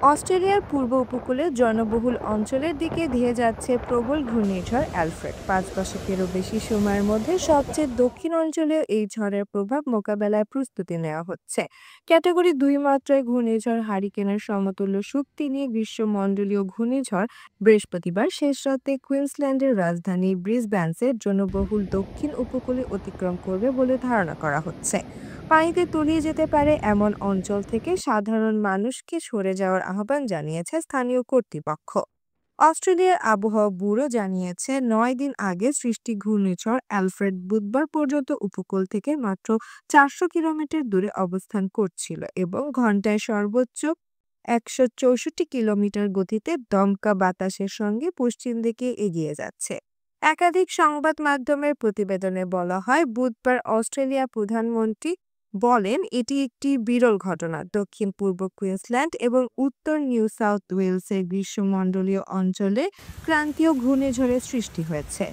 অস্ট্রেলিয়ার পূর্ব উপকূলে জনবহুল অঞ্চলের দিকে ধেয়ে যাচ্ছে প্রবল ঘূর্ণিঝড় অ্যালফ্রেড। 5 দশকেরও বেশি সময়ের মধ্যে সবচেয়ে দক্ষিণ অঞ্চলেও এই ঝড়ের প্রভাব মোকাবেলায় প্রস্তুতি নেওয়া হচ্ছে। ক্যাটাগরি 2 মাত্রায় ঘূর্ণিঝড় হারিকেনের সমতুল্য শক্তি নিয়ে গ্রীষ্মমণ্ডলীয় ঘূর্ণিঝড় বৃহস্পতিবার শেষ রাতে কুইন্সল্যান্ডের রাজধানী ব্রিসব্যানসের জনবহুল দক্ষিণ উপকূলে অতিক্রম করবে বলে ধারণা করা হচ্ছে। পানিতে তলিয়ে যেতে পারে এমন অঞ্চল থেকে সাধারণ মানুষকে সরে যাওয়ার আহ্বান জানিয়েছে স্থানীয় কর্তৃপক্ষ। অস্ট্রেলিয়ার আবহাওয়া ব্যুরো জানিয়েছে 9 দিন আগে সৃষ্টি ঘূর্ণিঝড় অ্যালফ্রেড বুধবার পর্যন্ত উপকূল থেকে মাত্র 400 কিলোমিটার দূরে অবস্থান করছিল এবং ঘন্টায় সর্বোচ্চ 164 কিলোমিটার গতিতে দমকা বাতাসের সঙ্গে পশ্চিম দিকে এগিয়ে যাচ্ছে। একাধিক সংবাদ মাধ্যমের প্রতিবেদনে বলা হয়, বুধবার অস্ট্রেলিয়া প্রধানমন্ত্রী বলেন এটি একটি বিরল ঘটনা। দক্ষিণ পূর্ব কুইন্সল্যান্ড এবং উত্তর নিউ সাউথ ওয়েলসের গ্রীষ্মমণ্ডলীয় অঞ্চলে ক্রান্তীয় ঘূর্ণিঝড়ের সৃষ্টি হয়েছে।